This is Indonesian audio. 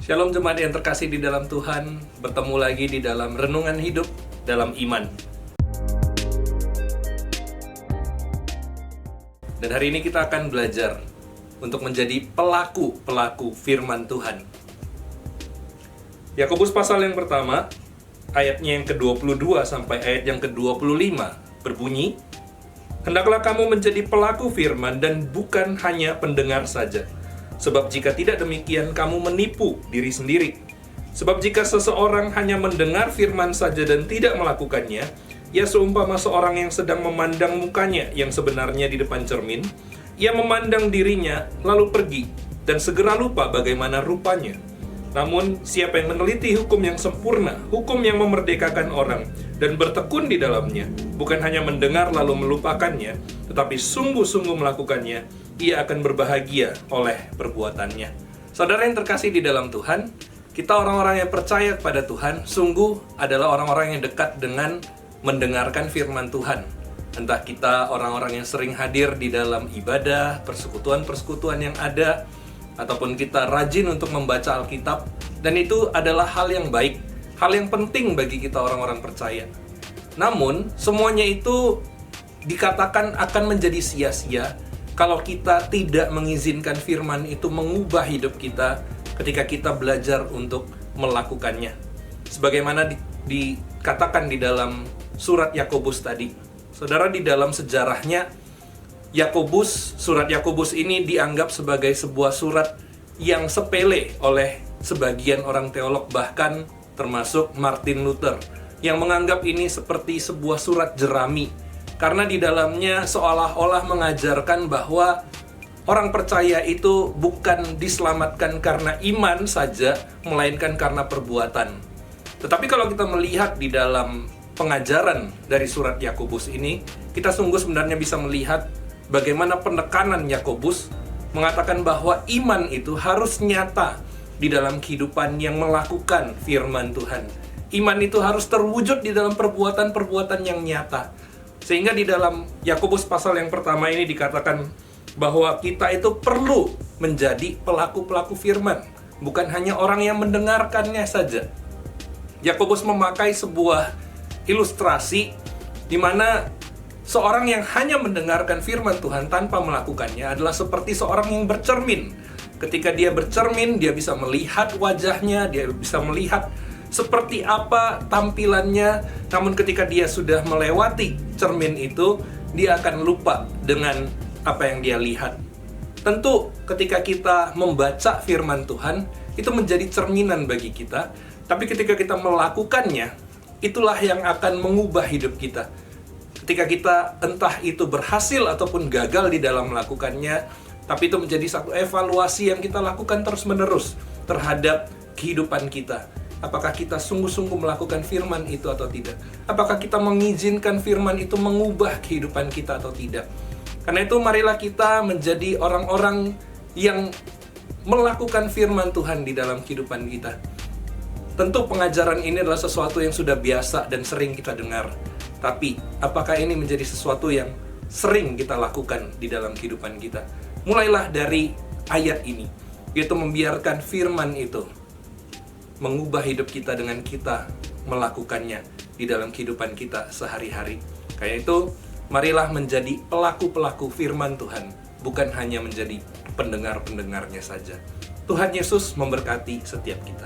Shalom jemaat yang terkasih di dalam Tuhan, bertemu lagi di dalam renungan hidup dalam iman. Dan hari ini kita akan belajar untuk menjadi pelaku firman Tuhan. Yakobus pasal yang pertama, ayatnya yang ke-22 sampai ayat yang ke-25 berbunyi, "Hendaklah kamu menjadi pelaku firman dan bukan hanya pendengar saja. Sebab jika tidak demikian, kamu menipu diri sendiri. Sebab jika seseorang hanya mendengar firman saja dan tidak melakukannya, ia seumpama seorang yang sedang memandang mukanya yang sebenarnya di depan cermin. Ia memandang dirinya, lalu pergi, dan segera lupa bagaimana rupanya. Namun, siapa yang meneliti hukum yang sempurna, hukum yang memerdekakan orang, dan bertekun di dalamnya, bukan hanya mendengar lalu melupakannya, tetapi sungguh-sungguh melakukannya, ia akan berbahagia oleh perbuatannya." Saudara yang terkasih di dalam Tuhan, kita orang-orang yang percaya kepada Tuhan, sungguh adalah orang-orang yang dekat dengan mendengarkan firman Tuhan. Entah kita orang-orang yang sering hadir di dalam ibadah, persekutuan-persekutuan yang ada, ataupun kita rajin untuk membaca Alkitab, dan itu adalah hal yang baik, hal yang penting bagi kita orang-orang percaya. Namun, semuanya itu dikatakan akan menjadi sia-sia kalau kita tidak mengizinkan firman itu mengubah hidup kita ketika kita belajar untuk melakukannya. Sebagaimana dikatakan di dalam surat Yakobus tadi. Saudara, di dalam sejarahnya, surat Yakobus ini dianggap sebagai sebuah surat yang sepele oleh sebagian orang teolog, bahkan termasuk Martin Luther, yang menganggap ini seperti sebuah surat jerami. Karena di dalamnya seolah-olah mengajarkan bahwa orang percaya itu bukan diselamatkan karena iman saja, melainkan karena perbuatan. Tetapi kalau kita melihat di dalam pengajaran dari surat Yakobus ini, kita sungguh sebenarnya bisa melihat bagaimana penekanan Yakobus mengatakan bahwa iman itu harus nyata di dalam kehidupan yang melakukan firman Tuhan. Iman itu harus terwujud di dalam perbuatan-perbuatan yang nyata. Sehingga di dalam Yakobus pasal yang pertama ini dikatakan bahwa kita itu perlu menjadi pelaku-pelaku firman, bukan hanya orang yang mendengarkannya saja. Yakobus memakai sebuah ilustrasi di mana seorang yang hanya mendengarkan firman Tuhan tanpa melakukannya adalah seperti seorang yang bercermin. Ketika dia bercermin, dia bisa melihat wajahnya, dia bisa melihat seperti apa tampilannya, namun ketika dia sudah melewati cermin itu, dia akan lupa dengan apa yang dia lihat. Tentu ketika kita membaca firman Tuhan, itu menjadi cerminan bagi kita, tapi ketika kita melakukannya, itulah yang akan mengubah hidup kita. Ketika kita entah itu berhasil ataupun gagal di dalam melakukannya, tapi itu menjadi satu evaluasi yang kita lakukan terus-menerus terhadap kehidupan kita. Apakah kita sungguh-sungguh melakukan firman itu atau tidak? Apakah kita mengizinkan firman itu mengubah kehidupan kita atau tidak? Karena itu marilah kita menjadi orang-orang yang melakukan firman Tuhan di dalam kehidupan kita. Tentu pengajaran ini adalah sesuatu yang sudah biasa dan sering kita dengar. Tapi apakah ini menjadi sesuatu yang sering kita lakukan di dalam kehidupan kita? Mulailah dari ayat ini, yaitu membiarkan firman itu mengubah hidup kita dengan kita melakukannya di dalam kehidupan kita sehari-hari. Karena itu, marilah menjadi pelaku-pelaku firman Tuhan, bukan hanya menjadi pendengar-pendengarnya saja. Tuhan Yesus memberkati setiap kita.